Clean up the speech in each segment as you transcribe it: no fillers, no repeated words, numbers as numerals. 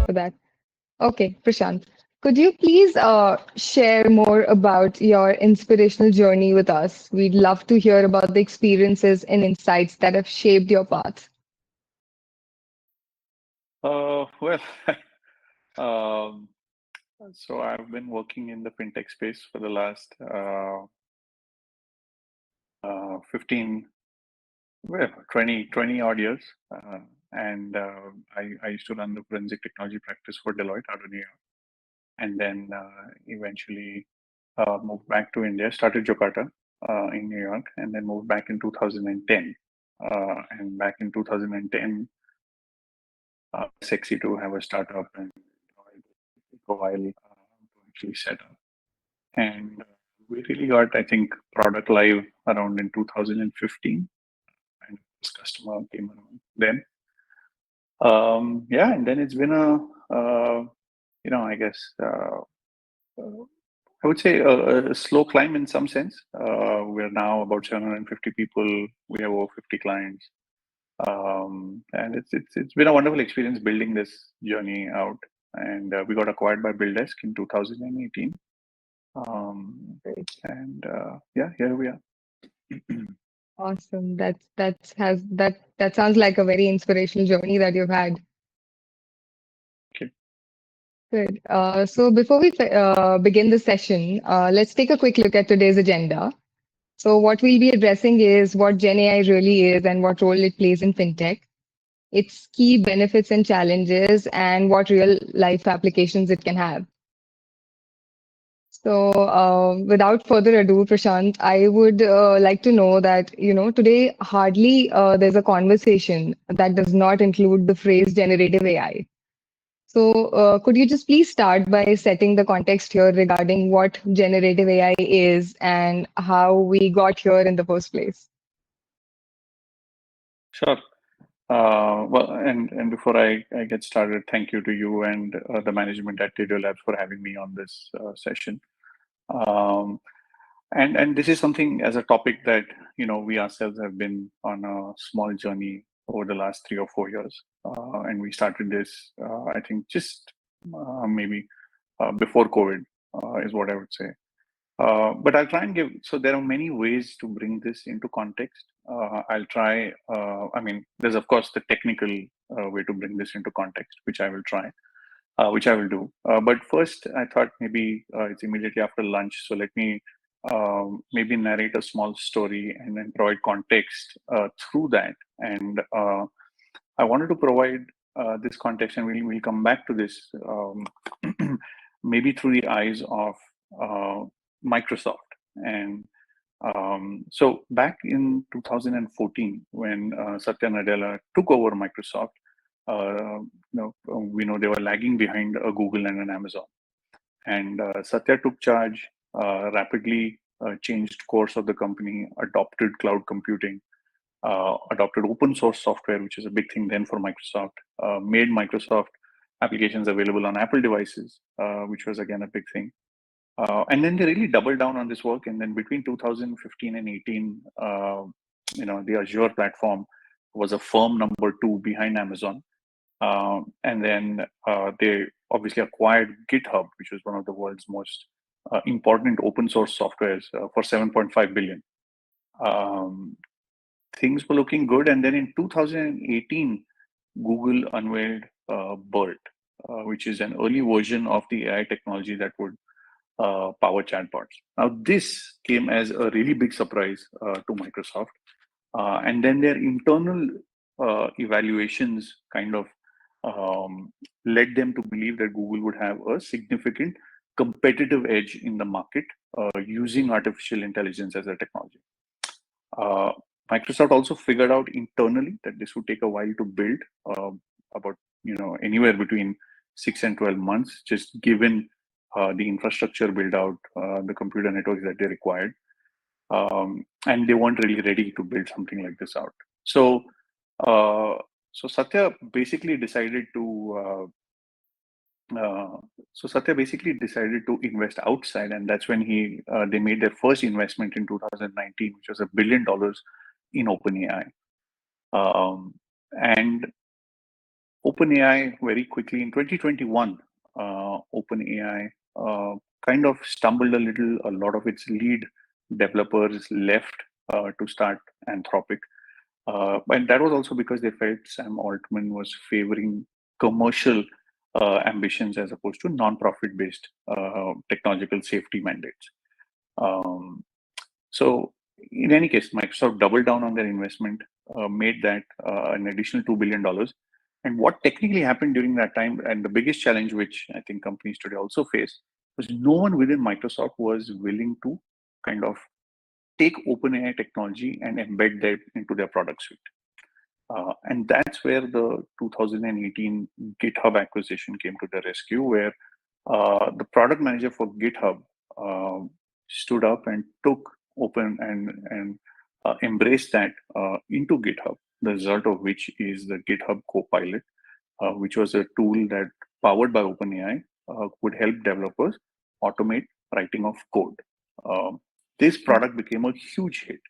for that. Okay, Prashant, could you please share more about your inspirational journey with us? We'd love to hear about the experiences and insights that have shaped your path. Well, um, so I've been working in the fintech space for the last 15, well, 20 odd years. And I used to run the forensic technology practice for Deloitte out of New York. And then eventually moved back to India, started Jocata in New York, and then moved back in 2010. And back in 2010, sexy to have a startup, and it took a while to actually set up. And we really got, I think, product live around in 2015, and this customer came around then. Yeah, and then it's been I guess, I would say a slow climb in some sense. We're now about 750 people. We have over 50 clients. And it's been a wonderful experience building this journey out. And we got acquired by BillDesk in 2018. And yeah, here we are. Awesome. That sounds like a very inspirational journey that you've had. Okay. Good. So before we begin the session, let's take a quick look at today's agenda. So what we'll be addressing is what Gen AI really is and what role it plays in fintech, its key benefits and challenges, and what real life applications it can have. So, without further ado, Prashant, I would like to know that, today hardly there's a conversation that does not include the phrase generative AI. So, could you just please start by setting the context here regarding what generative AI is and how we got here in the first place? Sure. Well, and before I get started, thank you to you and the management at Teliolabs for having me on this session. And this is something as a topic that we ourselves have been on a small journey over the last 3 or 4 years, and we started this I think just maybe before COVID is what I would say. But I'll try and give. So there are many ways to bring this into context. I'll try. I mean, there's of course the technical way to bring this into context, which I will try. Which I will do. But first, I thought maybe it's immediately after lunch. So let me maybe narrate a small story and then provide context through that. And I wanted to provide this context, and we'll come back to this maybe through the eyes of Microsoft. And so back in 2014, when Satya Nadella took over Microsoft, we know they were lagging behind a Google and an Amazon. And Satya took charge, rapidly changed course of the company, adopted cloud computing, adopted open source software, which is a big thing then for Microsoft, made Microsoft applications available on Apple devices, which was again a big thing. And then they really doubled down on this work. And then between 2015 and 18, the Azure platform was a firm number 2 behind Amazon. And then they obviously acquired GitHub, which was one of the world's most important open source softwares for $7.5 billion. Things were looking good. And then in 2018, Google unveiled BERT, which is an early version of the AI technology that would power chatbots. Now, this came as a really big surprise to Microsoft. And then their internal evaluations kind of led them to believe that Google would have a significant competitive edge in the market using artificial intelligence as a technology. Microsoft also figured out internally that this would take a while to build, about anywhere between 6 and 12 months, just given the infrastructure build out, the computer networks that they required. And they weren't really ready to build something like this out. So Satya basically decided to invest outside, and that's when they made their first investment in 2019, which was $1 billion in OpenAI. And OpenAI very quickly in 2021, OpenAI kind of stumbled a little. A lot of its lead developers left to start Anthropic. And that was also because they felt Sam Altman was favoring commercial ambitions as opposed to non-profit based technological safety mandates. So in any case, Microsoft doubled down on their investment, made that an additional $2 billion. And what technically happened during that time, and the biggest challenge which I think companies today also face, was no one within Microsoft was willing to kind of take OpenAI technology and embed that into their product suite. And that's where the 2018 GitHub acquisition came to the rescue, where the product manager for GitHub stood up and took Open and embraced that into GitHub, the result of which is the GitHub Copilot, which was a tool that powered by OpenAI would help developers automate writing of code. This product became a huge hit,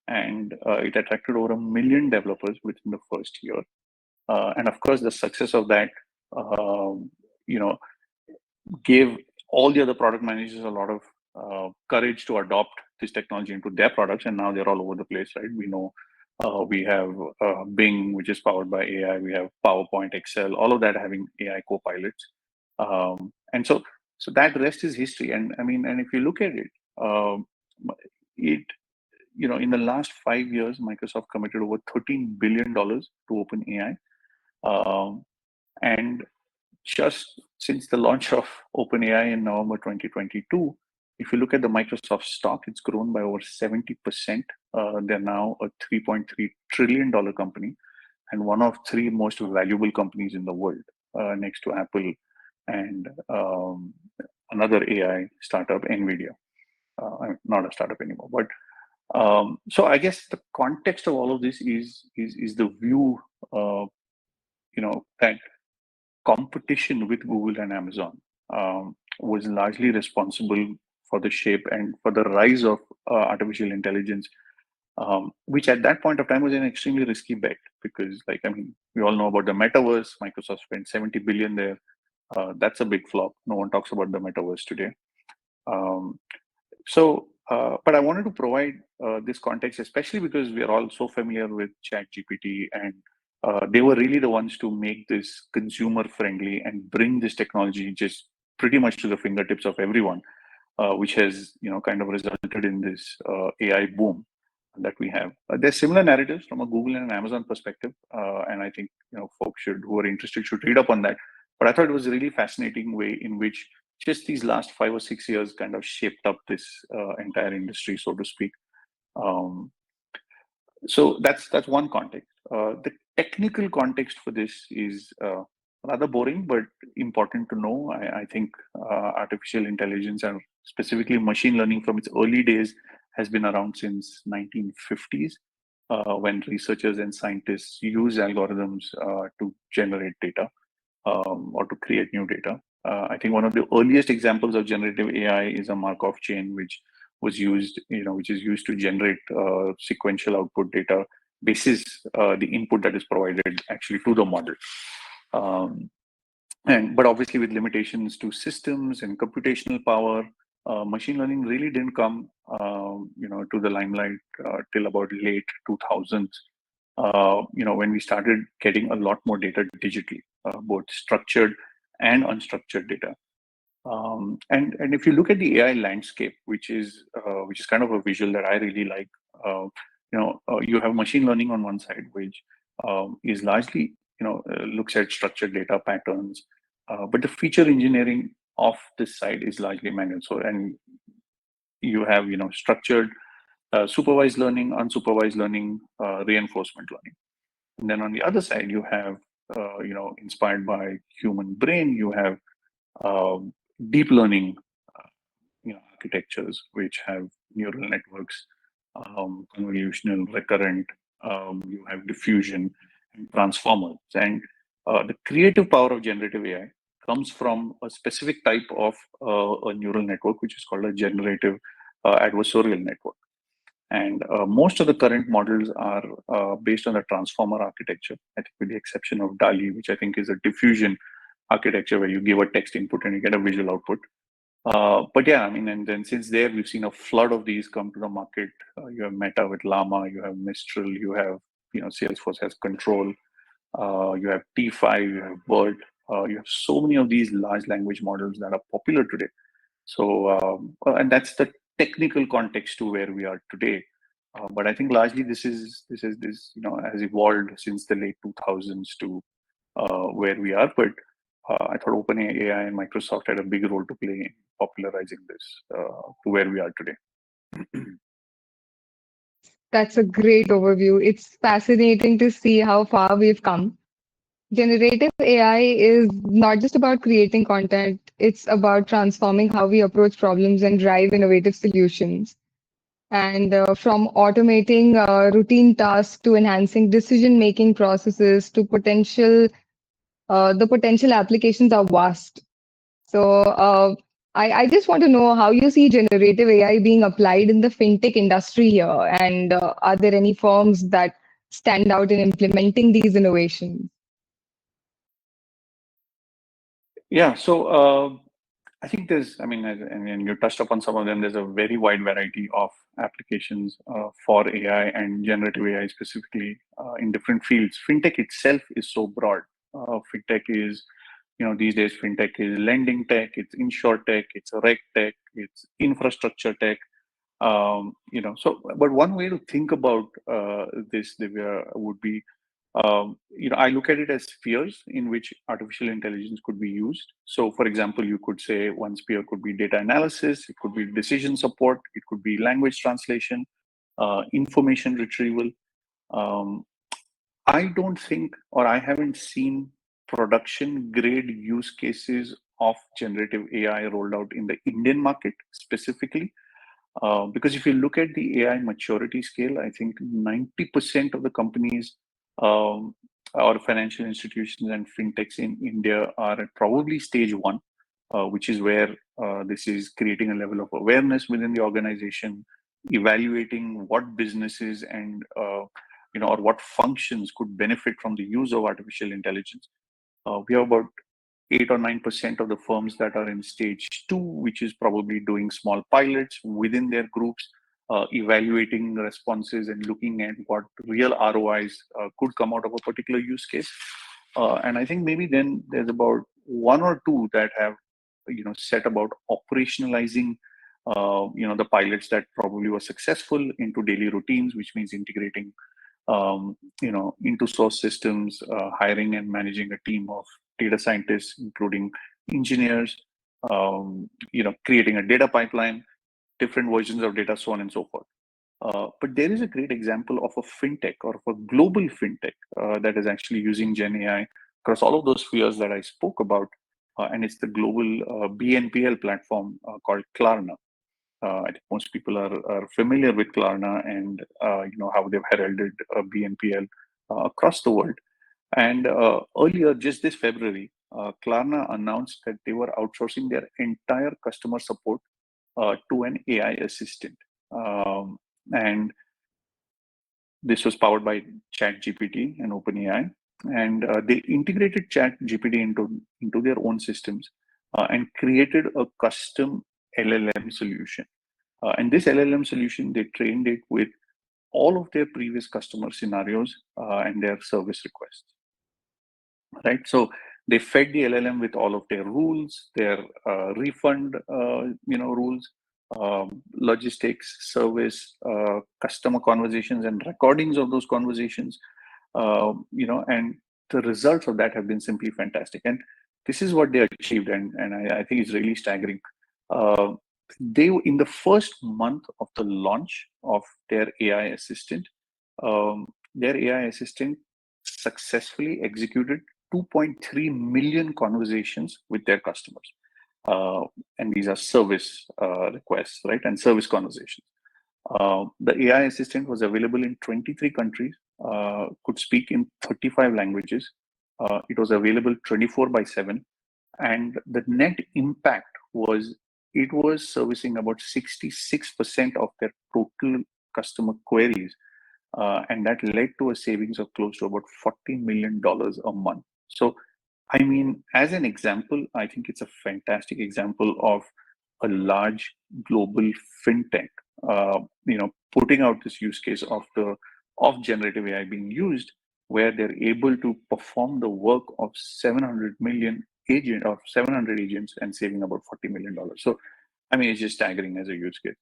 and it attracted over 1 million developers within the first year. And of course, the success of that, gave all the other product managers a lot of courage to adopt this technology into their products, and now they're all over the place, right? We know we have Bing, which is powered by AI. We have PowerPoint, Excel, all of that having AI copilots, and so that rest is history. And I mean, and if you look at it, in the last 5 years, Microsoft committed over $13 billion to OpenAI, and just since the launch of OpenAI in November 2022, if you look at the Microsoft stock, it's grown by over 70%. They're now a $3.3 trillion company and one of 3 most valuable companies in the world, next to Apple and another AI startup, NVIDIA. Not a startup anymore, but so I guess the context of all of this is the view, that competition with Google and Amazon was largely responsible for the shape and for the rise of artificial intelligence, which at that point of time was an extremely risky bet because, we all know about the metaverse. Microsoft spent $70 billion there. That's a big flop. No one talks about the metaverse today. But I wanted to provide this context, especially because we are all so familiar with ChatGPT, and they were really the ones to make this consumer friendly and bring this technology just pretty much to the fingertips of everyone, which has kind of resulted in this AI boom that we have. There's similar narratives from a Google and an Amazon perspective, and I think folks who are interested should read up on that. But I thought it was a really fascinating way in which just these last 5 or 6 years kind of shaped up this entire industry, so to speak. So that's one context. The technical context for this is rather boring, but important to know. I think artificial intelligence and specifically machine learning from its early days has been around since 1950s, when researchers and scientists use algorithms to generate data or to create new data. I think one of the earliest examples of generative AI is a Markov chain, which was used, which is used to generate sequential output data basis the input that is provided actually to the model. But obviously with limitations to systems and computational power, machine learning really didn't come, to the limelight till about late 2000s. When we started getting a lot more data digitally, both structured and unstructured data. And if you look at the AI landscape, which is kind of a visual that I really like, you have machine learning on one side, which is largely looks at structured data patterns, but the feature engineering of this side is largely manual. So, and you have structured, supervised learning, unsupervised learning, reinforcement learning. And then on the other side, you have inspired by human brain, you have deep learning architectures which have neural networks, convolutional, recurrent, you have diffusion and transformers. And the creative power of generative AI comes from a specific type of a neural network, which is called a generative adversarial network. And most of the current models are based on the transformer architecture, I think with the exception of DALL-E, which I think is a diffusion architecture where you give a text input and you get a visual output. But yeah, I mean, and then since there, we've seen a flood of these come to the market. You have Meta with Llama, you have Mistral, you have, Salesforce has Control, you have T5, you have BERT, you have so many of these large language models that are popular today. So, and that's the technical context to where we are today. But I think largely this has evolved since the late 2000s to where we are. But I thought OpenAI and Microsoft had a big role to play in popularizing this to where we are today. That's a great overview. It's fascinating to see how far we've come. Generative AI is not just about creating content, it's about transforming how we approach problems and drive innovative solutions. And from automating routine tasks to enhancing decision-making processes to the potential applications are vast. So I just want to know how you see generative AI being applied in the fintech industry here, and are there any firms that stand out in implementing these innovations? Yeah, so I think there's, I mean, and you touched upon some of them. There's a very wide variety of applications for AI and generative AI specifically in different fields. Fintech itself is so broad. Fintech is, these days, fintech is lending tech, it's insure tech, it's reg tech, it's infrastructure tech. But one way to think about this, Divya, would be, I look at it as spheres in which artificial intelligence could be used. So, for example, you could say one sphere could be data analysis, it could be decision support, it could be language translation, information retrieval. Um, I don't think, or I haven't seen production grade use cases of generative AI rolled out in the Indian market specifically. Because if you look at the AI maturity scale, I think 90% of the companies or financial institutions and fintechs in India are at probably stage one, which is where this is creating a level of awareness within the organization, evaluating what businesses and or what functions could benefit from the use of artificial intelligence. We have about 8 or 9% of the firms that are in stage two, which is probably doing small pilots within their groups, evaluating the responses and looking at what real ROIs could come out of a particular use case. And I think maybe then there's about one or two that have, set about operationalizing, the pilots that probably were successful into daily routines, which means integrating into source systems, hiring and managing a team of data scientists, including engineers, creating a data pipeline, different versions of data, so on and so forth. But there is a great example of a fintech or of a global fintech that is actually using Gen AI across all of those spheres that I spoke about. And it's the global BNPL platform called Klarna. I think most people are familiar with Klarna and how they've heralded BNPL across the world. And earlier, just this February, Klarna announced that they were outsourcing their entire customer support to an AI assistant. And this was powered by ChatGPT and OpenAI. And they integrated ChatGPT into their own systems and created a custom LLM solution. And this LLM solution, they trained it with all of their previous customer scenarios and their service requests. Right, so they fed the LLM with all of their rules, their refund, rules, logistics, service, customer conversations, and recordings of those conversations. And the results of that have been simply fantastic. And this is what they achieved, and I think it's really staggering. They, in the first month of the launch of their AI assistant, successfully executed 2.3 million conversations with their customers. And these are service requests, right? And service conversations. The AI assistant was available in 23 countries, could speak in 35 languages. It was available 24/7. And the net impact was, it was servicing about 66% of their total customer queries. And that led to a savings of close to about $40 million a month. So, I mean, as an example, I think it's a fantastic example of a large global fintech, putting out this use case of generative AI being used, where they're able to perform the work of 700 agents and saving about $40 million. So, I mean, it's just staggering as a use case.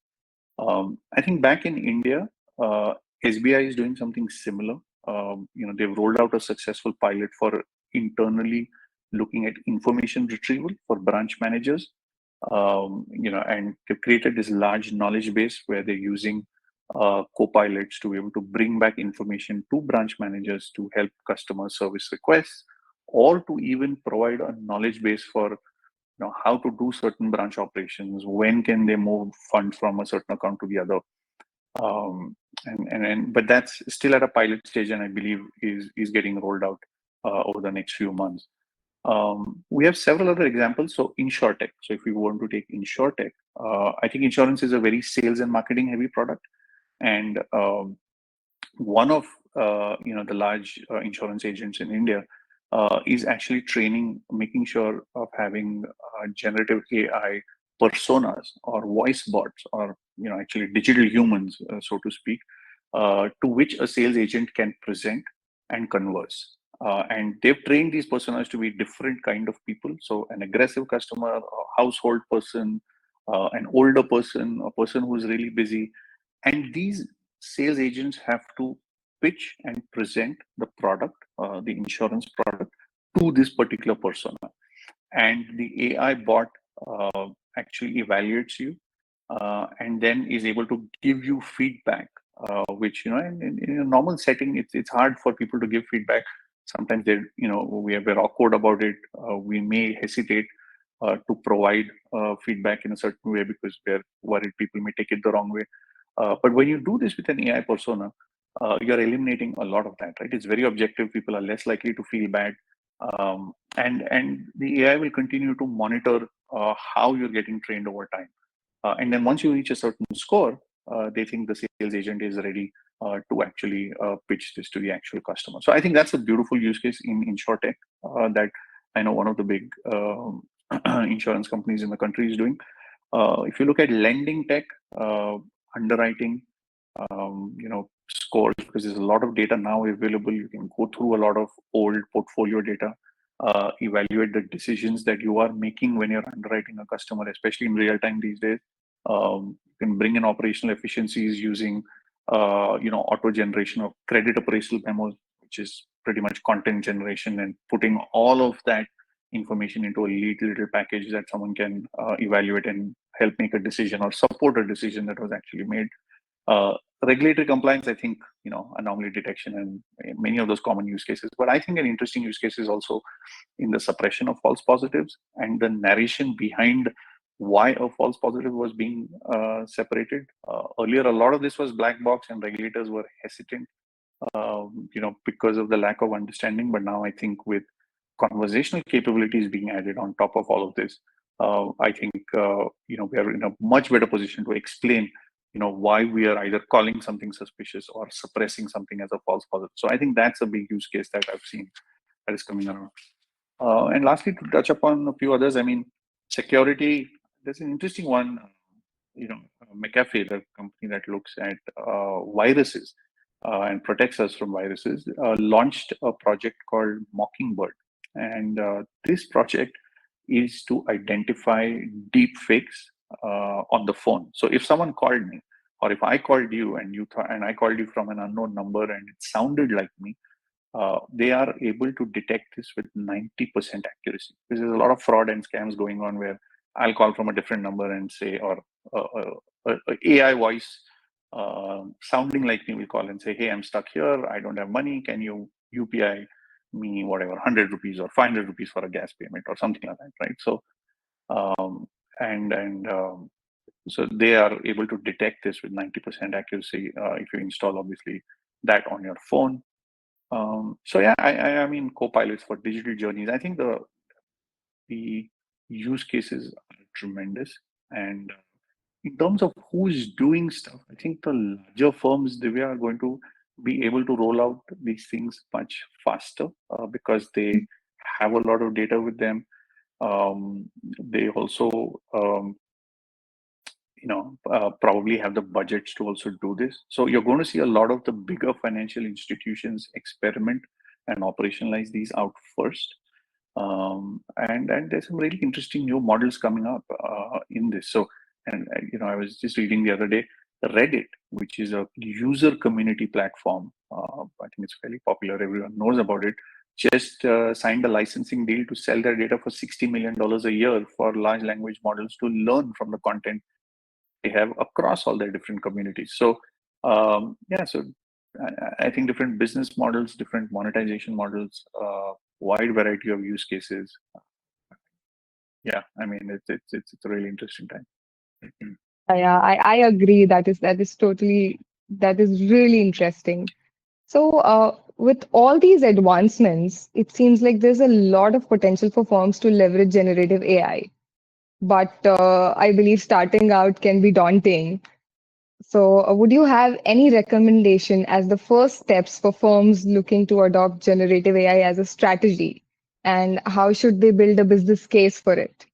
I think back in India, SBI is doing something similar. They've rolled out a successful pilot for internally looking at information retrieval for branch managers. And they've created this large knowledge base where they're using co-pilots to be able to bring back information to branch managers to help customer service requests, or to even provide a knowledge base for how to do certain branch operations, when can they move funds from a certain account to the other. But that's still at a pilot stage, and I believe is getting rolled out over the next few months. We have several other examples. So InsurTech. So if we want to take InsurTech, I think insurance is a very sales and marketing heavy product. And one of the large insurance agents in India is actually making sure of having generative AI personas or voice bots, or actually digital humans, so to speak, to which a sales agent can present and converse. And they've trained these personas to be different kind of people. So an aggressive customer, a household person, an older person, a person who's really busy. And these sales agents have to pitch and present the product, the insurance product, to this particular persona. And the AI bot actually evaluates you and then is able to give you feedback, which, in a normal setting, it's hard for people to give feedback. Sometimes we're awkward about it. We may hesitate to provide feedback in a certain way because we're worried people may take it the wrong way. But when you do this with an AI persona, you're eliminating a lot of that, right? It's very objective. People are less likely to feel bad. And the AI will continue to monitor how you're getting trained over time. And then once you reach a certain score, they think the sales agent is ready to actually pitch this to the actual customer. So I think that's a beautiful use case in InsurTech that I know one of the big insurance companies in the country is doing. If you look at lending tech, underwriting, scores, because there's a lot of data now available. You can go through a lot of old portfolio data, evaluate the decisions that you are making when you're underwriting a customer, especially in real time these days. You can bring in operational efficiencies using, auto generation of credit appraisal memos, which is pretty much content generation, and putting all of that information into a little package that someone can evaluate and help make a decision or support a decision that was actually made. Regulatory compliance, I think, anomaly detection and many of those common use cases. But I think an interesting use case is also in the suppression of false positives and the narration behind why a false positive was being separated. Earlier, a lot of this was black box and regulators were hesitant, because of the lack of understanding. But now I think with conversational capabilities being added on top of all of this, I think, we are in a much better position to explain why we are either calling something suspicious or suppressing something as a false positive. So I think that's a big use case that I've seen that is coming around. And lastly, to touch upon a few others, I mean, security, there's an interesting one, McAfee, the company that looks at viruses and protects us from viruses, launched a project called Mockingbird. And this project is to identify deep fakes on the phone. So if someone called me, or if I called you and I called you from an unknown number and it sounded like me, they are able to detect this with 90% accuracy. Because there's a lot of fraud and scams going on where I'll call from a different number and say, or AI voice sounding like me will call and say, hey, I'm stuck here. I don't have money. Can you UPI me whatever, 100 rupees or 500 rupees for a gas payment or something like that, right? So, so they are able to detect this with 90% accuracy if you install, obviously, that on your phone. So yeah, I mean, co-pilots for digital journeys. I think the use cases are tremendous, and in terms of who's doing stuff, I think the larger firms, they are going to be able to roll out these things much faster because they have a lot of data with them. They also, probably have the budgets to also do this. So you're going to see a lot of the bigger financial institutions experiment and operationalize these out first. And there's some really interesting new models coming up in this. So, I was just reading the other day, Reddit, which is a user community platform. I think it's fairly popular. Everyone knows about it. Just signed a licensing deal to sell their data for $60 million a year for large language models to learn from the content they have across all their different communities. So, so I think different business models, different monetization models, wide variety of use cases. Yeah, I mean, it's a really interesting time. Yeah, I agree. That is really interesting. So, with all these advancements, it seems like there's a lot of potential for firms to leverage generative AI. But I believe starting out can be daunting. So, would you have any recommendation as the first steps for firms looking to adopt generative AI as a strategy? And how should they build a business case for it?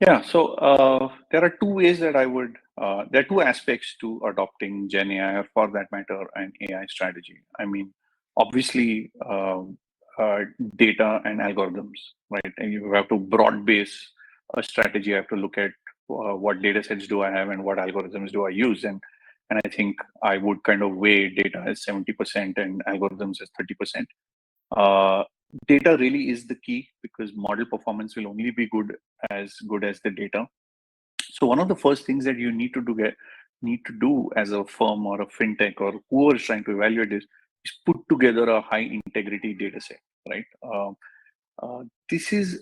Yeah, so there are two ways that there are two aspects to adopting Gen AI, or for that matter, an AI strategy. I mean, obviously, data and algorithms, right? And you have to broad base a strategy. You have to look at what data sets do I have and what algorithms do I use. And I think I would kind of weigh data as 70% and algorithms as 30%. Uh, Data really is the key because model performance will only be good as the data. So one of the first things that you need to do as a firm or a fintech or whoever is trying to evaluate this is put together a high integrity data set, right? This is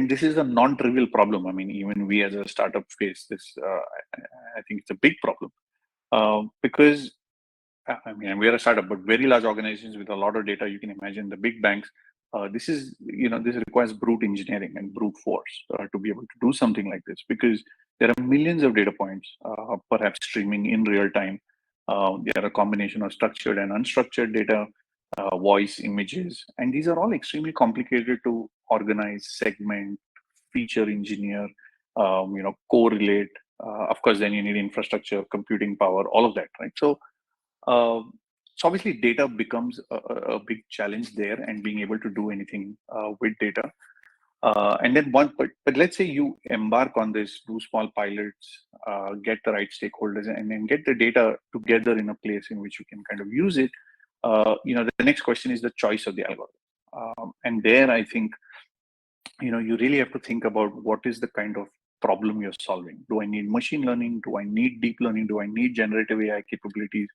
this is a non-trivial problem. I mean, even we as a startup face this. I think it's a big problem because I mean, we are a startup, but very large organizations with a lot of data. You can imagine the big banks. This requires brute engineering and brute force to be able to do something like this because there are millions of data points, perhaps streaming in real time. There are a combination of structured and unstructured data, voice, images, and these are all extremely complicated to organize, segment, feature engineer, correlate. Of course, then you need infrastructure, computing power, all of that, right? So obviously data becomes a big challenge there and being able to do anything with data. And then but let's say you embark on this, do small pilots, get the right stakeholders and then get the data together in a place in which you can kind of use it. The next question is the choice of the algorithm. And there I think, you really have to think about what is the kind of problem you're solving. Do I need machine learning? Do I need deep learning? Do I need generative AI capabilities?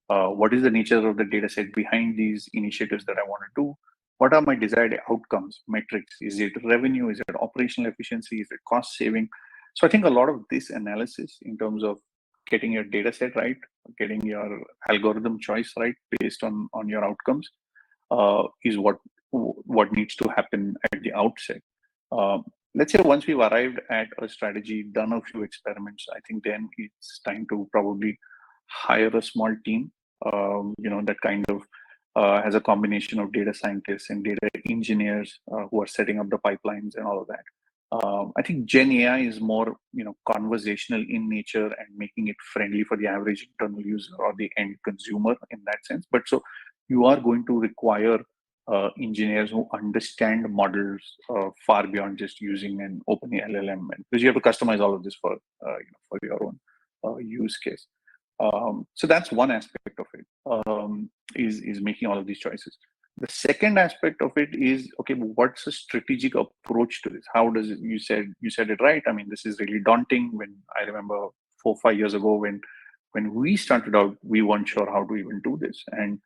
What is the nature of the data set behind these initiatives that I want to do? What are my desired outcomes, metrics? Is it revenue? Is it operational efficiency? Is it cost saving? So I think a lot of this analysis in terms of getting your data set right, getting your algorithm choice right based on your outcomes is what needs to happen at the outset. Let's say once we've arrived at a strategy, done a few experiments, I think then it's time to probably hire a small team, that kind of has a combination of data scientists and data engineers who are setting up the pipelines and all of that. I think Gen AI is more, conversational in nature and making it friendly for the average internal user or the end consumer in that sense. But so you are going to require engineers who understand models far beyond just using an open LLM, because you have to customize all of this for for your own use case. So that's one aspect of it, is making all of these choices. The second aspect of it is, okay, what's the strategic approach to this? How does it, you said it right. I mean, this is really daunting. When I remember 4 or 5 years ago, when we started out, we weren't sure how to even do this. And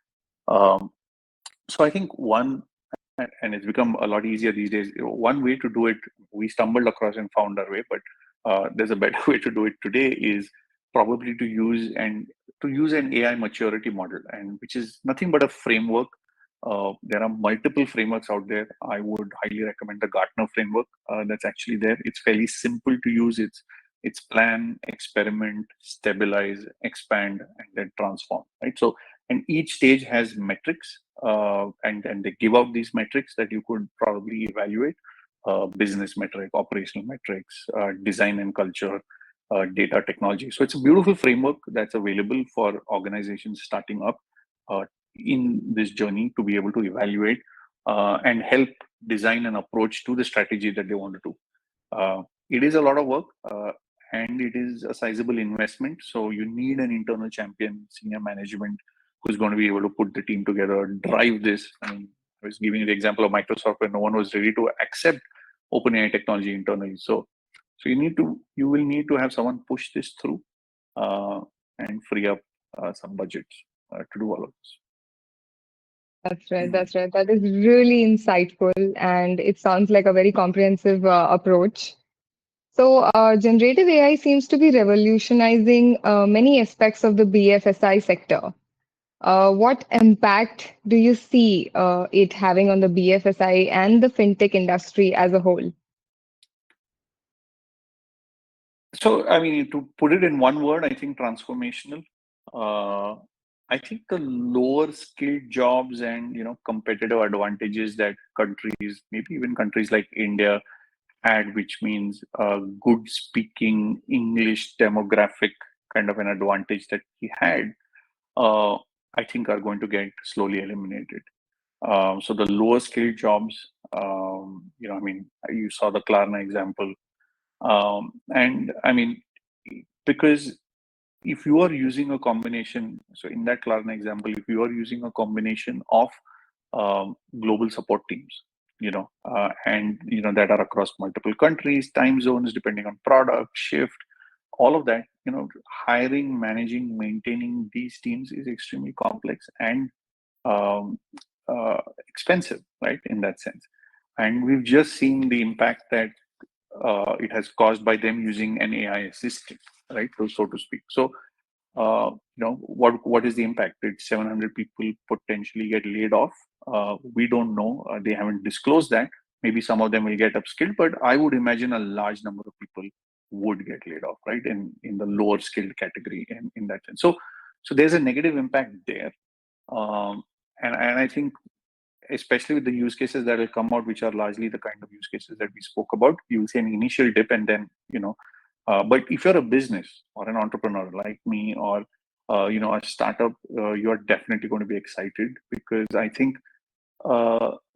so I think and it's become a lot easier these days. One way to do it, we stumbled across and found our way, but there's a better way to do it today, is probably to use an AI maturity model, and which is nothing but a framework There are multiple frameworks out there. I would highly recommend the Gartner framework that's actually there. It's fairly simple to use. It's plan, experiment, stabilize, expand, and then transform. Right. So, and each stage has metrics, and they give out these metrics that you could probably evaluate: business metric, operational metrics, design and culture, data technology. So it's a beautiful framework that's available for organizations starting up in this journey to be able to evaluate and help design an approach to the strategy that they want to do. It is a lot of work and it is a sizable investment. So you need an internal champion, senior management, who's going to be able to put the team together, drive this. I mean, I was giving you the example of Microsoft where no one was ready to accept OpenAI technology internally. So you will need to have someone push this through and free up some budgets to do all of this. That's right. That's right. That is really insightful, and it sounds like a very comprehensive approach. So, generative AI seems to be revolutionizing many aspects of the BFSI sector. What impact do you see it having on the BFSI and the fintech industry as a whole? So, I mean, to put it in one word, I think transformational. I think the lower skilled jobs and competitive advantages that countries, maybe even countries like India, had, which means good speaking English demographic kind of an advantage that he had, I think are going to get slowly eliminated. So the lower skilled jobs, I mean, you saw the Klarna example. And I mean, because if you are using a combination, so in that Klarna example, if you are using a combination of global support teams, and that are across multiple countries, time zones, depending on product, shift, all of that, hiring, managing, maintaining these teams is extremely complex and um, expensive, right? In that sense, and we've just seen the impact that it has caused by them using an AI assistant, right? So to speak. So, what is the impact? Did 700 people potentially get laid off? We don't know. They haven't disclosed that. Maybe some of them will get upskilled, but I would imagine a large number of people would get laid off, right? In the lower skilled category, in that sense. So there's a negative impact there, and I think, especially with the use cases that will come out, which are largely the kind of use cases that we spoke about, you will see an initial dip and then, but if you're a business or an entrepreneur like me or, a startup, you're definitely going to be excited because I think,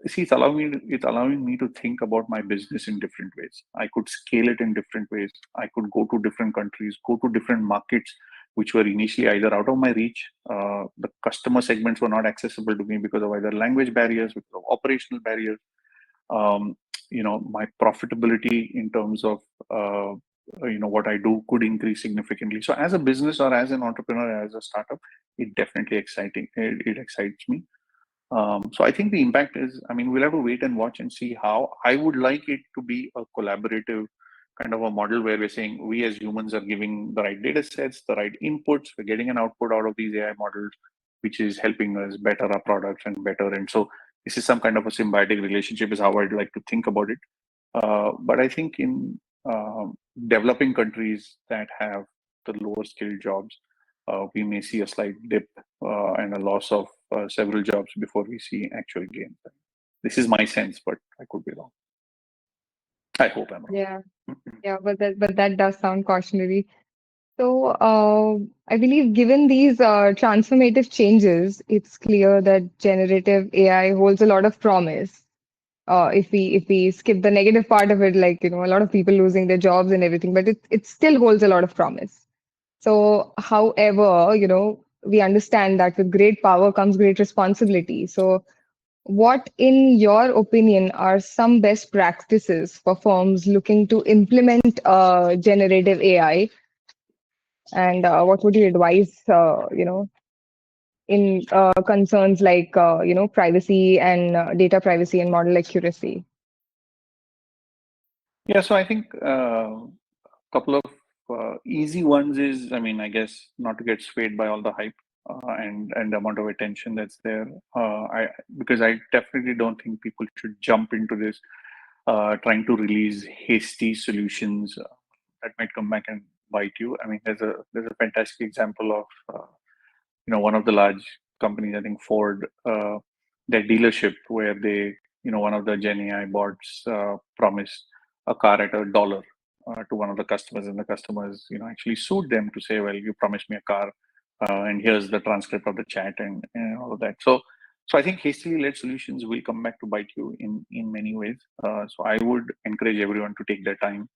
see, it's allowing me to think about my business in different ways. I could scale it in different ways. I could go to different countries, go to different markets, which were initially either out of my reach. The customer segments were not accessible to me because of either language barriers, because of operational barriers. My profitability in terms of what I do could increase significantly. So as a business or as an entrepreneur, as a startup, it definitely exciting. It excites me. So I think the impact is, I mean, we'll have to wait and watch and see how. I would like it to be a collaborative kind of a model where we're saying we as humans are giving the right data sets, the right inputs, we're getting an output out of these AI models, which is helping us better our products and better. And so this is some kind of a symbiotic relationship is how I'd like to think about it. But I think in developing countries that have the lower skilled jobs, we may see a slight dip and a loss of several jobs before we see actual gains. This is my sense, but I could be wrong. I hope I'm wrong. Yeah, but that does sound cautionary. So, I believe given these transformative changes, it's clear that generative AI holds a lot of promise. If we skip the negative part of it, like a lot of people losing their jobs and everything, but it still holds a lot of promise. So, however, we understand that with great power comes great responsibility. So, what, in your opinion, are some best practices for firms looking to implement generative AI? And what would you advise, in concerns like, privacy and data privacy and model accuracy? Yeah, so I think a couple of easy ones is, I mean, I guess not to get swayed by all the hype. and the amount of attention that's there. Because I definitely don't think people should jump into this trying to release hasty solutions that might come back and bite you. I mean, there's a fantastic example of one of the large companies, I think Ford, their dealership where they, one of the Gen AI bots promised a car at $1 to one of the customers, and the customers, actually sued them to say, well, you promised me a car, and here's the transcript of the chat and all of that. So I think hastily led solutions will come back to bite you in many ways. So I would encourage everyone to take their time,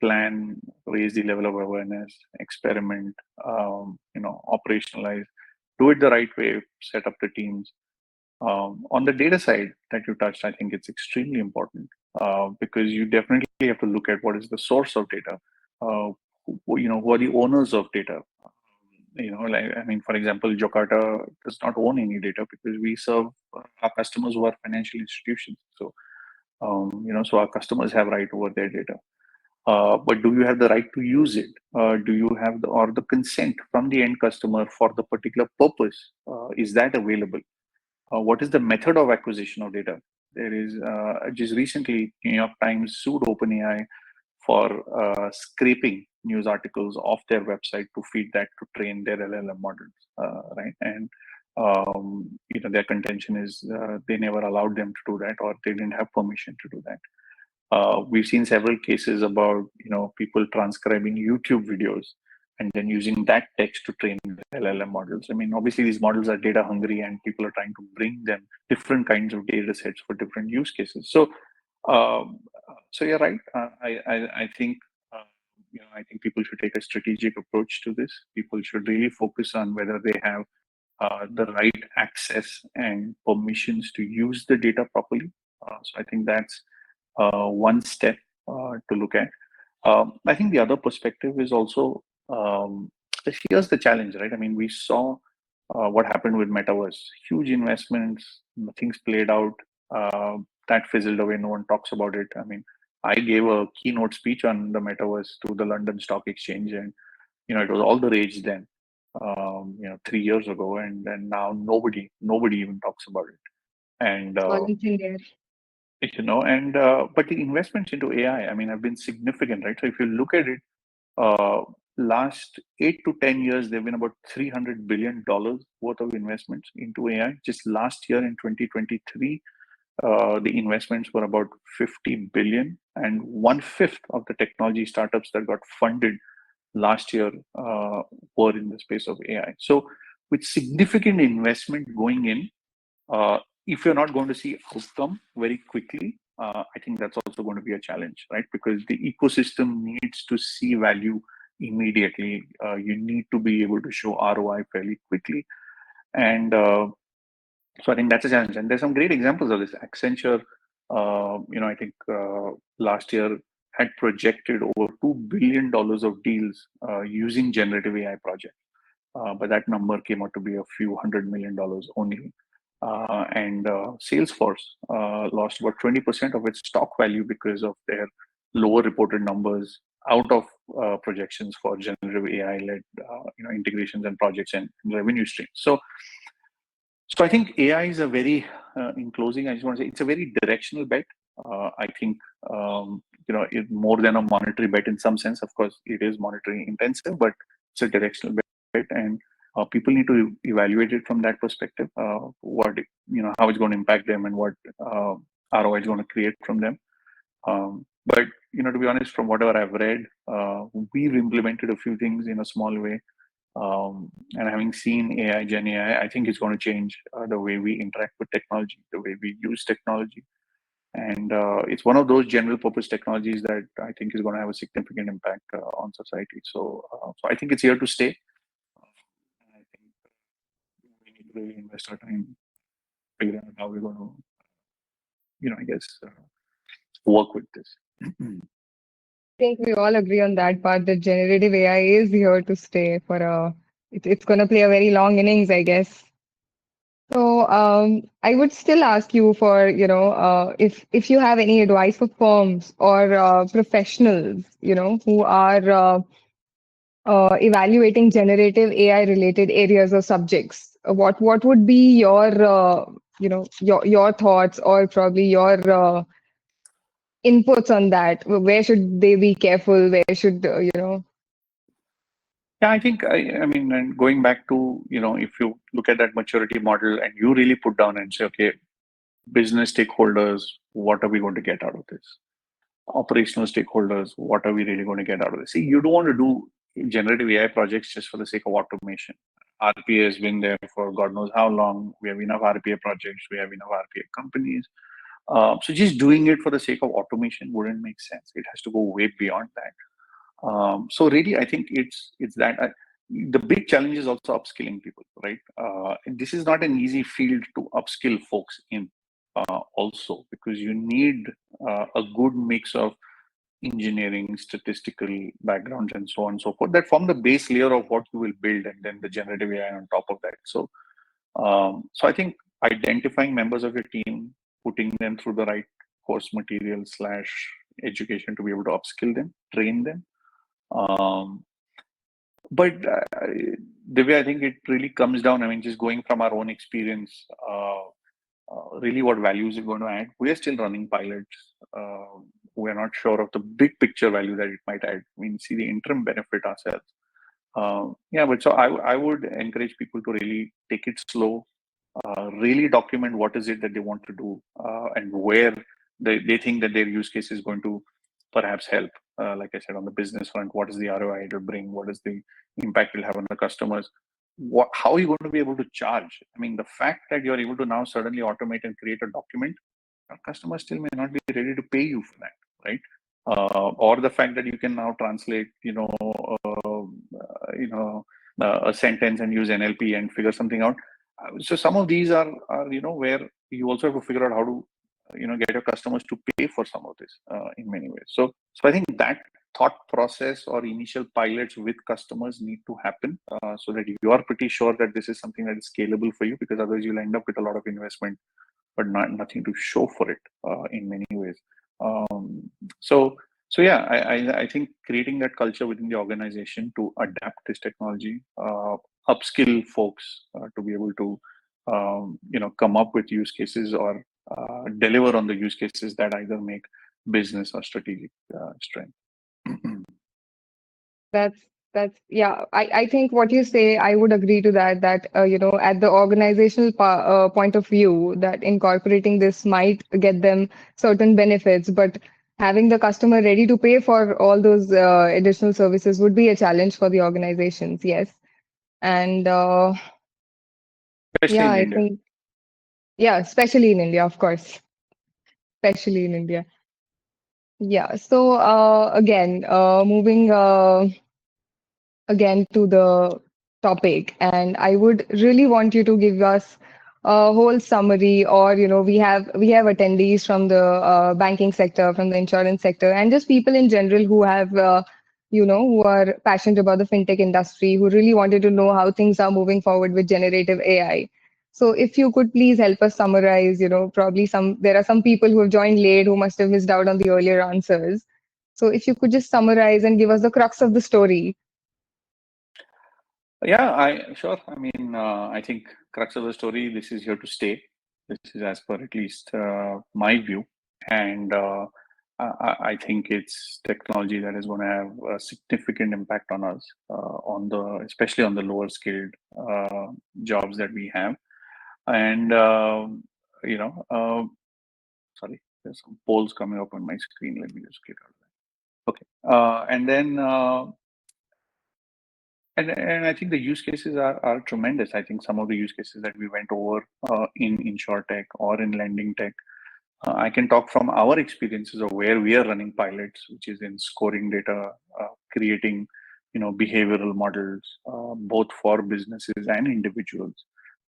plan, raise the level of awareness, experiment, operationalize, do it the right way, set up the teams. On the data side that you touched, I think it's extremely important because you definitely have to look at what is the source of data. Who are the owners of data? For example, Jocata does not own any data because we serve our customers who are financial institutions. So, so our customers have right over their data. But do you have the right to use it? Do you have the consent from the end customer for the particular purpose? Is that available? What is the method of acquisition of data? There is just recently, New York Times sued OpenAI for scraping news articles off their website to feed that to train their LLM models, right? And their contention is they never allowed them to do that, or they didn't have permission to do that. We've seen several cases about people transcribing YouTube videos and then using that text to train LLM models. I mean, obviously these models are data hungry, and people are trying to bring them different kinds of data sets for different use cases. So you're right. I think I think people should take a strategic approach to this. People should really focus on whether they have the right access and permissions to use the data properly. So I think that's one step to look at. I think the other perspective is also here's the challenge, right? I mean, we saw what happened with Metaverse. Huge investments, things played out. That fizzled away. No one talks about it. I mean, I gave a keynote speech on the Metaverse to the London Stock Exchange, and it was all the rage then. 3 years ago, and then now nobody even talks about it. And but the investments into AI, I mean, have been significant, right? So if you look at it, last 8 to 10 years, there've been about $300 billion worth of investments into AI. Just last year in 2023, the investments were about 50 billion, and 1/5 of the technology startups that got funded last year were in the space of AI. So with significant investment going in, if you're not going to see outcome very quickly, I think that's also going to be a challenge, right? Because the ecosystem needs to see value immediately. You need to be able to show ROI fairly quickly. And so I think that's a challenge. And there's some great examples of this. Accenture, I think last year had projected over $2 billion of deals using generative AI projects. But that number came out to be a few $100 million only. And Salesforce lost about 20% of its stock value because of their lower reported numbers out of projections for generative AI-led integrations and projects and revenue streams. So I think AI is a very, in closing, I just want to say it's a very directional bet. I think it's more than a monetary bet in some sense. Of course, it is monetary intensive, but it's a directional bet, and people need to evaluate it from that perspective. What how it's going to impact them, and what ROI is going to create from them. But to be honest, from whatever I've read, we've implemented a few things in a small way. And having seen AI, Gen AI, I think it's going to change the way we interact with technology, the way we use technology. And it's one of those general purpose technologies that I think is going to have a significant impact on society. So I think it's here to stay. And I think we need to really invest our time figuring out how we're going to, work with this. I think we all agree on that part that generative AI is here to stay for it's going to play a very long innings, I guess. So I would still ask you for, if you have any advice for firms or professionals, who are evaluating generative AI related areas or subjects, what would be your your thoughts or probably your inputs on that? Where should they be careful? Where should Yeah, I think, I mean, and going back to, if you look at that maturity model and you really put down and say, okay, business stakeholders, what are we going to get out of this? Operational stakeholders, what are we really going to get out of this? See, you don't want to do generative AI projects just for the sake of automation. RPA has been there for God knows how long. We have enough RPA projects. We have enough RPA companies. So just doing it for the sake of automation wouldn't make sense. It has to go way beyond that. So really, I think it's that the big challenge is also upskilling people, right? This is not an easy field to upskill folks in, also, because you need a good mix of engineering, statistical backgrounds, and so on and so forth, that form the base layer of what you will build, and then the generative AI on top of that. So, so I think identifying members of your team, putting them through the right course material / education to be able to upskill them, train them. But the way I think it really comes down, I mean, just going from our own experience, really what values are going to add. We are still running pilots. We are not sure of the big picture value that it might add. We see the interim benefit ourselves. Yeah, but so I would encourage people to really take it slow, really document what is it that they want to do, and where they think that their use case is going to perhaps help. Like I said, on the business front, what is the ROI it will bring? What is the impact it will have on the customers? How are you going to be able to charge? I mean, the fact that you're able to now suddenly automate and create a document, our customers still may not be ready to pay you for that, right? Or the fact that you can now translate, a sentence and use NLP and figure something out. So some of these are where you also have to figure out how to get your customers to pay for some of this in many ways. So I think that thought process or initial pilots with customers need to happen, so that you are pretty sure that this is something that is scalable for you, because otherwise you'll end up with a lot of investment but nothing to show for it in many ways. So yeah, I think creating that culture within the organization to adapt this technology, upskill folks to be able to come up with use cases or deliver on the use cases that either make business or strategic strength. That's yeah. I think what you say, I would agree to that. That at the organizational point of view, that incorporating this might get them certain benefits, but having the customer ready to pay for all those additional services would be a challenge for the organizations. Yes, and Especially yeah, in I India. think especially in India, of course, especially in India. Yeah. So again, moving. Again to the topic, and I would really want you to give us a whole summary, or we have attendees from the banking sector, from the insurance sector, and just people in general who have who are passionate about the fintech industry, who really wanted to know how things are moving forward with generative AI. So if you could please help us summarize, probably there are some people who have joined late who must have missed out on the earlier answers. So if you could just summarize and give us the crux of the story. Yeah, sure. I mean, I think crux of the story, this is here to stay. This is as per at least my view, and I think it's technology that is going to have a significant impact on us, especially on the lower skilled jobs that we have. And sorry, there's some polls coming up on my screen. Let me just click out of that. Okay, and then. And I think the use cases are tremendous. I think some of the use cases that we went over in InsurTech or in lending tech, I can talk from our experiences of where we are running pilots, which is in scoring data, creating behavioral models, both for businesses and individuals,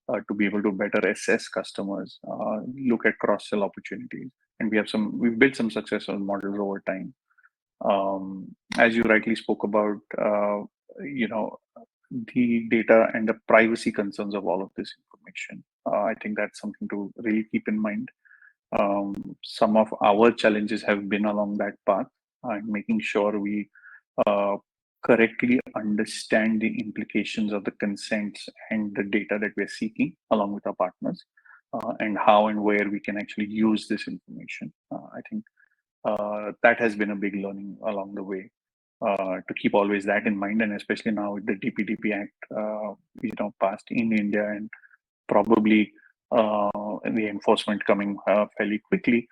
to be able to better assess customers, look at cross-sell opportunities, and we've built some successful models over time. As you rightly spoke about, the data and the privacy concerns of all of this information. I think that's something to really keep in mind. Some of our challenges have been along that path, and making sure we correctly understand the implications of the consents and the data that we're seeking along with our partners, and how and where we can actually use this information. I think that has been a big learning along the way, to keep always that in mind, and especially now with the DPDP Act, passed in India, and probably the enforcement coming fairly quickly.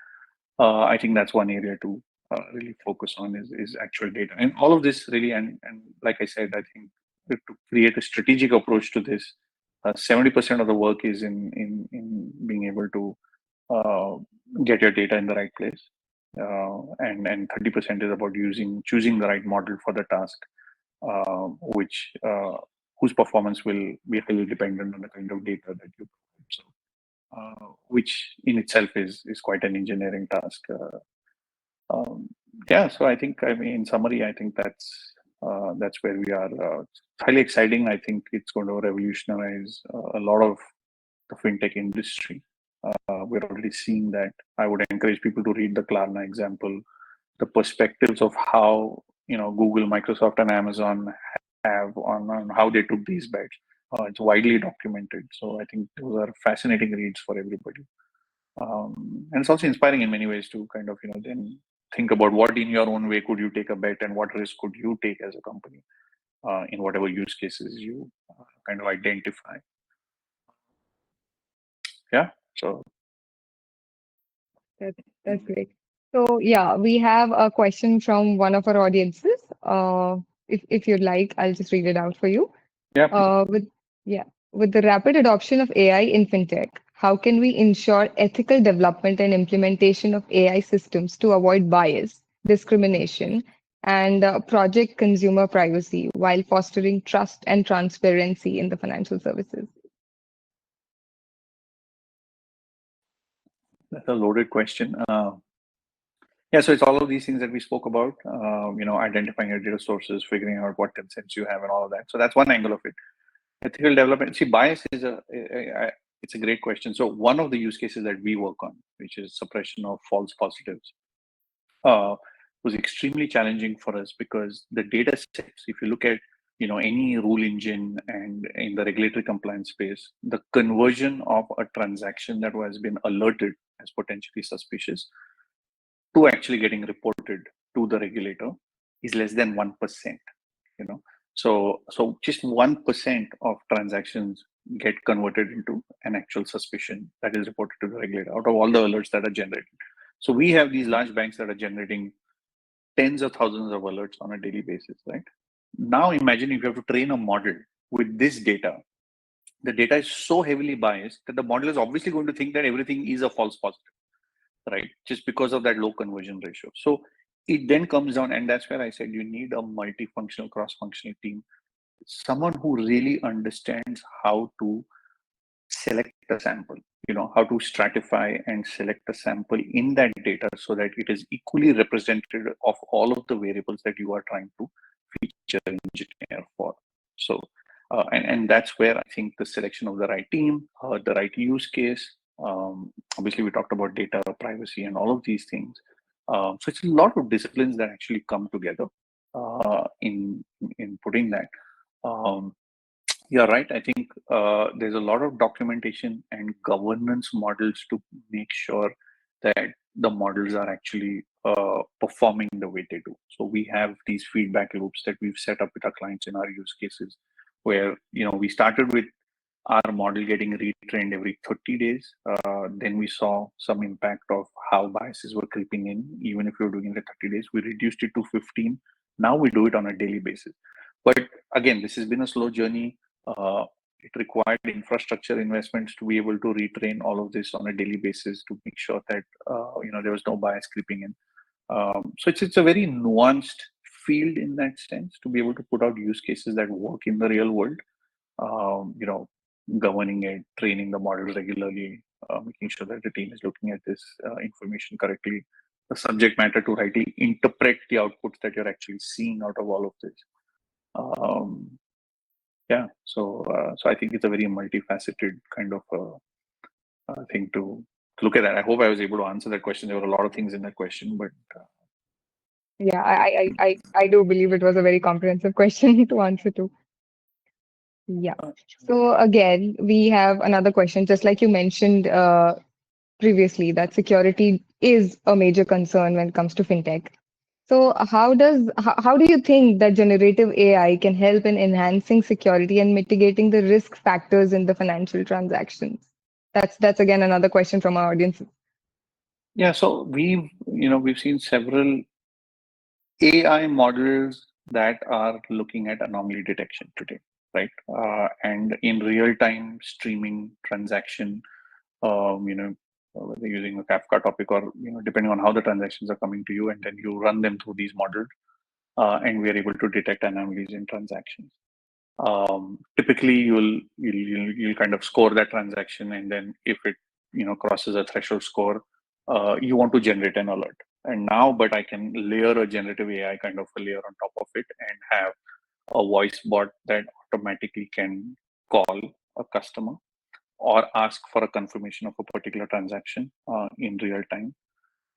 I think that's one area to really focus on is actual data, and all of this really, and like I said, I think to create a strategic approach to this, 70% of the work is in being able to get your data in the right place, and 30% is about choosing the right model for the task, which whose performance will be highly dependent on the kind of data that you provide. So, which in itself is quite an engineering task. Yeah, so I think, in summary, I think that's where we are. It's highly exciting. I think it's going to revolutionize a lot of the fintech industry. We're already seeing that. I would encourage people to read the Klarna example, the perspectives of how Google, Microsoft, and Amazon have on how they took these bets. It's widely documented. So I think those are fascinating reads for everybody. And it's also inspiring in many ways to kind of then think about what in your own way could you take a bet, and what risk could you take as a company in whatever use cases you kind of identify. Yeah, so That's great. So yeah, we have a question from one of our audiences. If you'd like, I'll just read it out for you. yeah, With yeah, with the rapid adoption of AI in fintech, how can we ensure ethical development and implementation of AI systems to avoid bias, discrimination, and project consumer privacy while fostering trust and transparency in the financial services? that's a loaded question. Yeah, so it's all of these things that we spoke about, identifying your data sources, figuring out what consents you have, and all of that. So that's one angle of it. Ethical development. See, bias is it's a great question. So one of the use cases that we work on, which is suppression of false positives, was extremely challenging for us because the data sets, if you look at any rule engine and in the regulatory compliance space, the conversion of a transaction that has been alerted as potentially suspicious to actually getting reported to the regulator is less than 1%. So just 1% of transactions get converted into an actual suspicion that is reported to the regulator out of all the alerts that are generated. So we have these large banks that are generating tens of thousands of alerts on a daily basis, right? Now imagine if you have to train a model with this data. The data is so heavily biased that the model is obviously going to think that everything is a false positive, right? Just because of that low conversion ratio. So it then comes down, and that's where I said you need a multifunctional, cross-functional team, someone who really understands how to select a sample, how to stratify and select a sample in that data so that it is equally representative of all of the variables that you are trying to feature engineer for. So, and that's where I think the selection of the right team, the right use case, obviously we talked about data privacy and all of these things. So it's a lot of disciplines that actually come together in putting that. Yeah, right. I think there's a lot of documentation and governance models to make sure that the models are actually performing the way they do. So we have these feedback loops that we've set up with our clients in our use cases, where we started with our model getting retrained every 30 days. Then we saw some impact of how biases were creeping in. Even if we were doing it at 30 days, we reduced it to 15. Now we do it on a daily basis. But again, this has been a slow journey. It required infrastructure investments to be able to retrain all of this on a daily basis to make sure that there was no bias creeping in. So it's a very nuanced field in that sense to be able to put out use cases that work in the real world. Governing it, training the models regularly, making sure that the team is looking at this information correctly, the subject matter to rightly interpret the outputs that you're actually seeing out of all of this. Yeah, so I think it's a very multifaceted kind of thing to look at that. I hope I was able to answer that question. There were a lot of things in that question, but Yeah, I do believe it was a very comprehensive question to answer to. Yeah. So again, we have another question, just like you mentioned previously, that security is a major concern when it comes to fintech. So how do you think that generative AI can help in enhancing security and mitigating the risk factors in the financial transactions? That's again another question from our audience. Yeah, so we've seen several AI models that are looking at anomaly detection today, right? And in real time streaming transaction, whether using a Kafka topic or depending on how the transactions are coming to you, and then you run them through these models, and we are able to detect anomalies in transactions. Typically, you'll kind of score that transaction, and then if it crosses a threshold score, you want to generate an alert. And now, but I can layer a generative AI kind of a layer on top of it and have a voice bot that automatically can call a customer or ask for a confirmation of a particular transaction in real time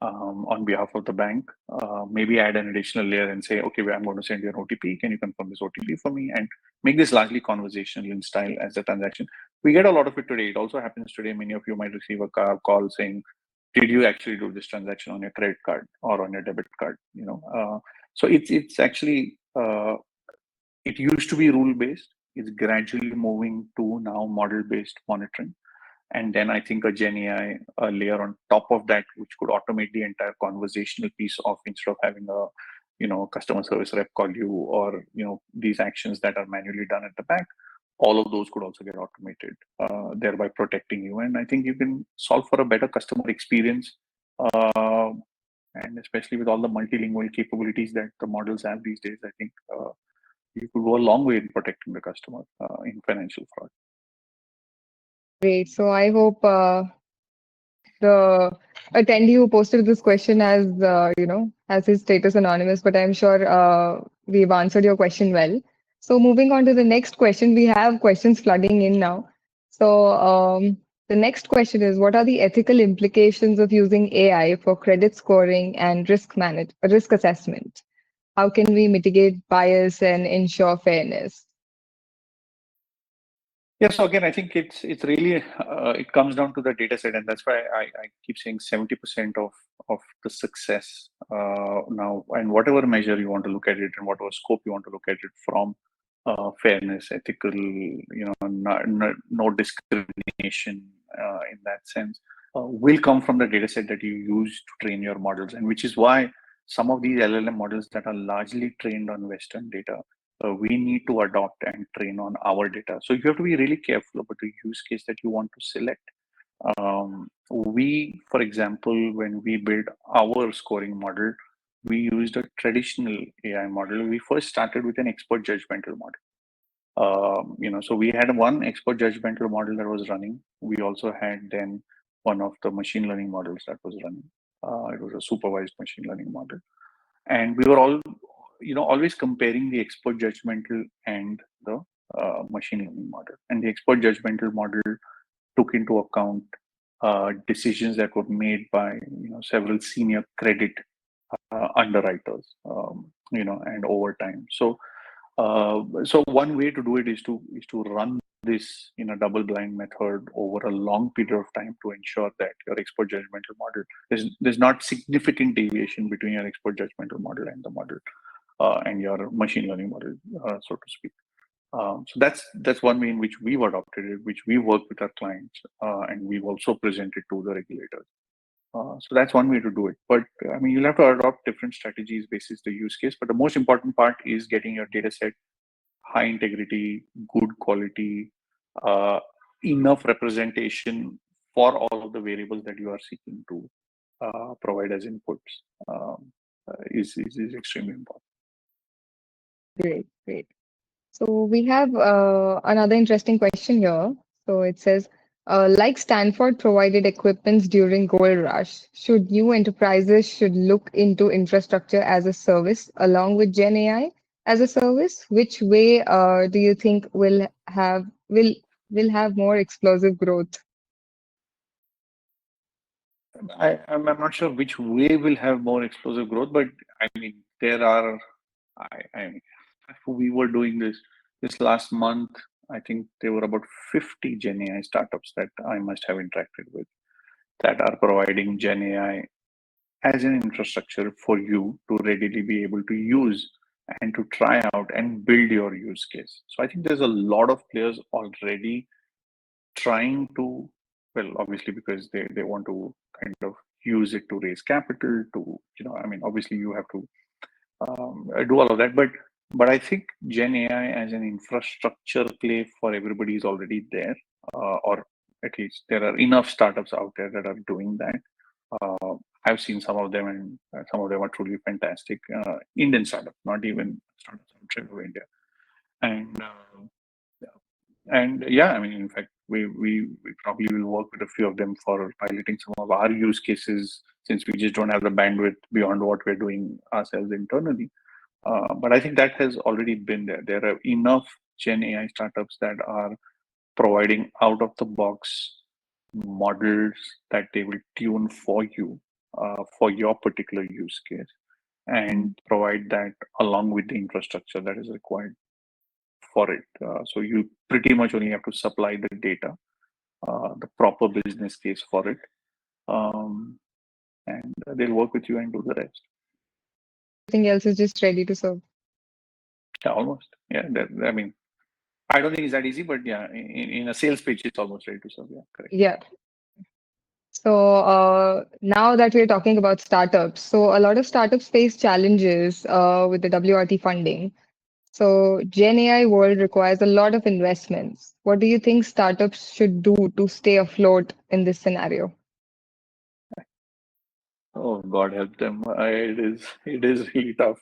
on behalf of the bank. Maybe add an additional layer and say, okay, I'm going to send you an OTP. Can you confirm this OTP for me? And make this largely conversational in style as a transaction. We get a lot of it today. It also happens today. Many of you might receive a call saying, did you actually do this transaction on your credit card or on your debit card? So it's actually, it used to be rule-based. It's gradually moving to now model-based monitoring. And then I think a Gen AI layer on top of that, which could automate the entire conversational piece of, instead of having a customer service rep call you, or these actions that are manually done at the back, all of those could also get automated, thereby protecting you. And I think you can solve for a better customer experience, and especially with all the multilingual capabilities that the models have these days, I think you could go a long way in protecting the customer in financial fraud. Great. So I hope the attendee who posted this question has his status anonymous, but I'm sure we've answered your question well. So moving on to the next question, we have questions flooding in now. So the next question is, what are the ethical implications of using AI for credit scoring and risk assessment? How can we mitigate bias and ensure fairness? Yeah, so again, I think it's really it comes down to the data set, and that's why I keep saying 70% of the success now, and whatever measure you want to look at it, and whatever scope you want to look at it from, fairness, ethical, no discrimination in that sense, will come from the data set that you use to train your models, and which is why some of these LLM models that are largely trained on Western data, we need to adopt and train on our data. So you have to be really careful about the use case that you want to select. We, for example, when we built our scoring model, we used a traditional AI model. We first started with an expert judgmental model. So we had one expert judgmental model that was running. We also had then one of the machine learning models that was running. It was a supervised machine learning model. And we were always comparing the expert judgmental and the machine learning model. And the expert judgmental model took into account decisions that were made by several senior credit underwriters, and over time. So one way to do it is to run this in a double-blind method over a long period of time to ensure that your expert judgmental model, there's not significant deviation between your expert judgmental model and the model and your machine learning model, so to speak. So that's one way in which we've adopted it, which we work with our clients, and we've also presented to the regulators. So that's one way to do it. But I mean, you'll have to adopt different strategies basis the use case. But the most important part is getting your data set high integrity, good quality, enough representation for all of the variables that you are seeking to provide as inputs, is extremely important. Great. So we have another interesting question here. So it says, like Stanford provided equipments during gold rush, should new enterprises should look into infrastructure as a service along with Gen AI as a service? Which way do you think will have more explosive growth? I'm not sure which way will have more explosive growth, but I mean, there are, I mean, we were doing this last month. I think there were about 50 Gen AI startups that I must have interacted with that are providing Gen AI as an infrastructure for you to readily be able to use and to try out and build your use case. So I think there's a lot of players already trying to, well, obviously because they want to kind of use it to raise capital to, I mean, obviously you have to do all of that, but I think Gen AI as an infrastructure play for everybody is already there, or at least there are enough startups out there that are doing that. I've seen some of them, and some of them are truly fantastic. Indian startups, not even startups outside of India, and yeah, I mean, in fact, we probably will work with a few of them for piloting some of our use cases, since we just don't have the bandwidth beyond what we're doing ourselves internally. But I think that has already been there. There are enough Gen AI startups that are providing out of the box models that they will tune for you, for your particular use case, and provide that along with the infrastructure that is required for it. So you pretty much only have to supply the data, the proper business case for it, and they'll work with you and do the rest. Everything else is just ready to serve. Yeah, almost. Yeah, I mean, I don't think it's that easy, but yeah, in a sales pitch, it's almost ready to serve. Yeah, correct. Yeah. So now that we're talking about startups, so a lot of startups face challenges with the WRT funding. So Gen AI world requires a lot of investments. What do you think startups should do to stay afloat in this scenario? Oh, God help them. It is really tough.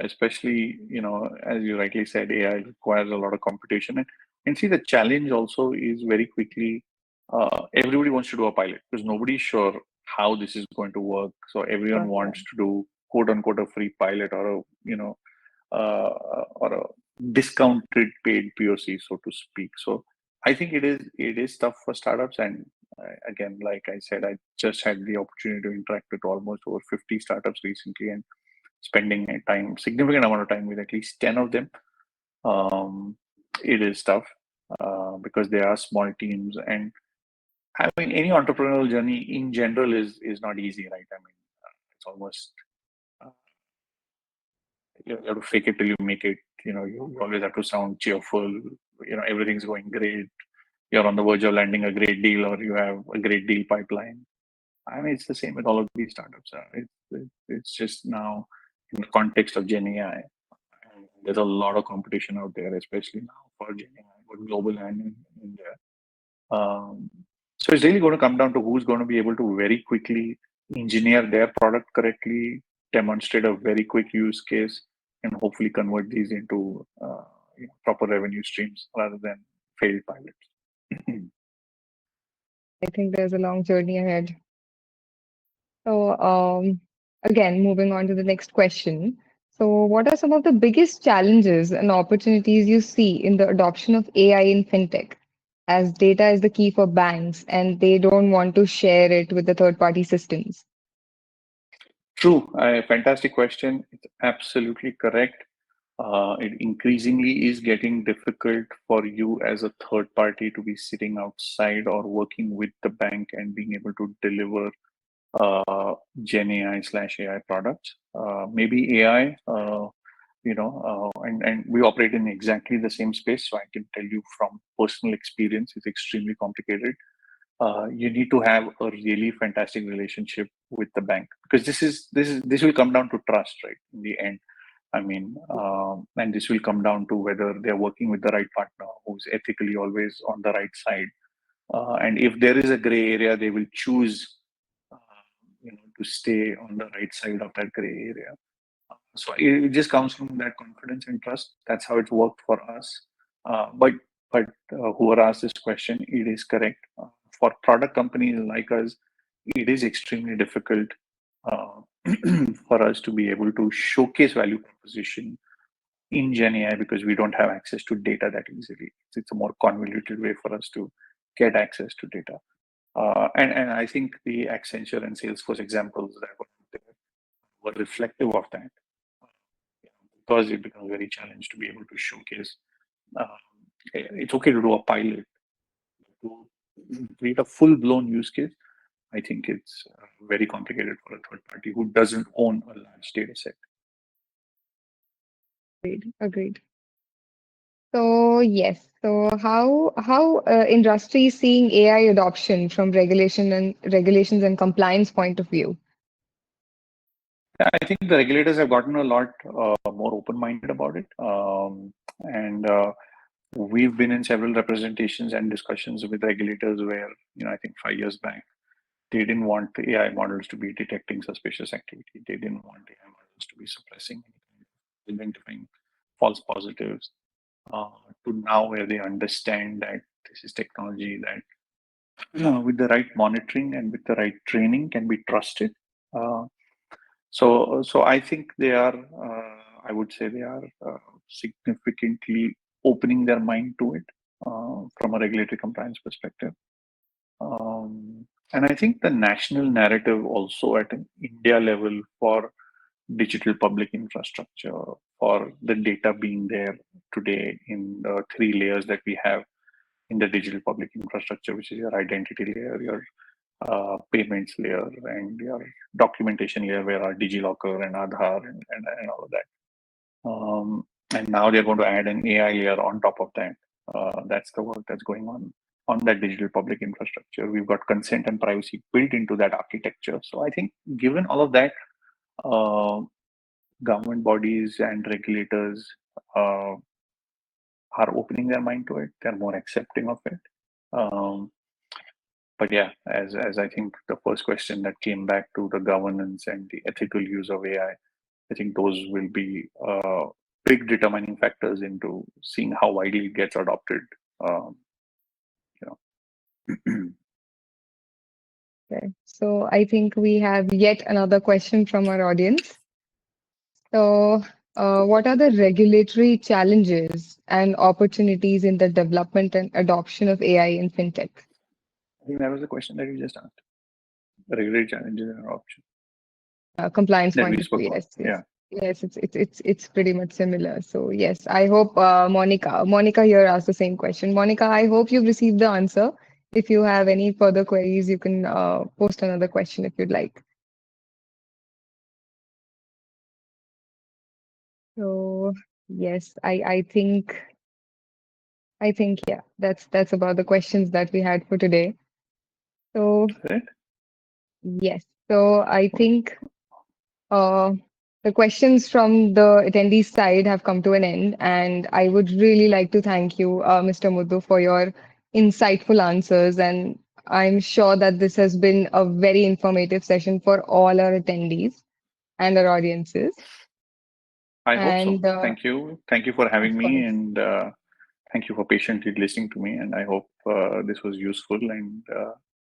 Especially, as you rightly said, AI requires a lot of competition. And see, the challenge also is very quickly, everybody wants to do a pilot because nobody's sure how this is going to work. So everyone Yeah. wants to do quote unquote a free pilot, or or a discounted paid POC, so to speak. So I think it is tough for startups. And again, like I said, I just had the opportunity to interact with almost over 50 startups recently, and spending significant amount of time with at least 10 of them. It is tough because they are small teams, and I mean, any entrepreneurial journey in general is not easy, right? I mean, it's almost uh, you have to fake it till you make it. You always have to sound cheerful. Everything's going great. You're on the verge of landing a great deal, or you have a great deal pipeline. I mean, it's the same with all of these startups. It's just now in the context of Gen AI. There's a lot of competition out there, especially now for Gen AI, both global and in India. Um, so it's really going to come down to who's going to be able to very quickly engineer their product correctly, demonstrate a very quick use case, and hopefully convert these into proper revenue streams rather than failed pilots. I think there's a long journey ahead. So again, moving on to the next question. So what are some of the biggest challenges and opportunities you see in the adoption of AI in fintech? As data is the key for banks and they don't want to share it with the third-party systems. True, a fantastic question. It's absolutely correct. It increasingly is getting difficult for you as a third party to be sitting outside or working with the bank and being able to deliver Gen AI/AI products. Maybe AI, and we operate in exactly the same space. So I can tell you from personal experience, it's extremely complicated. You need to have a really fantastic relationship with the bank, because this will come down to trust, right? In the end, I mean, and this will come down to whether they're working with the right partner who's ethically always on the right side. And if there is a gray area, they will choose, to stay on the right side of that gray area. So it just comes from that confidence and trust. That's how it's worked for us. But whoever asked this question, it is correct. For product companies like us, it is extremely difficult uh, for us to be able to showcase value proposition in Gen AI, because we don't have access to data that easily. It's a more convoluted way for us to get access to data. And I think the Accenture and Salesforce examples that were reflective of that, because it becomes very challenging to be able to showcase. It's okay to do a pilot. To create a full-blown use case, I think it's very complicated for a third party who doesn't own a large data set. Agreed. So yes. So how industry is seeing AI adoption from regulations and compliance point of view? I think the regulators have gotten a lot more open-minded about it, and we've been in several representations and discussions with regulators where, I think 5 years back, they didn't want the AI models to be detecting suspicious activity. They didn't want AI models to be suppressing, identifying false positives. To now where they understand that this is technology that, with the right monitoring and with the right training, can be trusted. So I think they are, I would say they are significantly opening their mind to it from a regulatory compliance perspective. And I think the national narrative also at an India level for digital public infrastructure, for the data being there today in the 3 layers that we have in the digital public infrastructure, which is your identity layer, your payments layer, and your documentation layer, where our DigiLocker and Aadhaar and all of that. And now they're going to add an AI layer on top of that. That's the work that's going on that digital public infrastructure. We've got consent and privacy built into that architecture. So I think given all of that, government bodies and regulators are opening their mind to it. They're more accepting of it. But yeah, as I think the first question that came back to the governance and the ethical use of AI, I think those will be big determining factors into seeing how widely it gets adopted. Okay. So I think we have yet another question from our audience. So, what are the regulatory challenges and opportunities in the development and adoption of AI in fintech? I think that was the question that you just asked. The regulatory challenges and adoption. Compliance That point we of view, spoke about. yes, yes. Yeah. Yes, it's pretty much similar. So yes, I hope Monica here asked the same question. Monica, I hope you've received the answer. If you have any further queries, you can post another question if you'd like. So yes, I think yeah, that's about the questions that we had for today. So Right. yes, so I think the questions from the attendees side have come to an end, and I would really like to thank you, Mr. Muddu, for your insightful answers. And I'm sure that this has been a very informative session for all our attendees and our audiences. I hope And so. Thank you. Thank you for having of me, course, and thank you for patiently listening to me. And I hope this was useful, and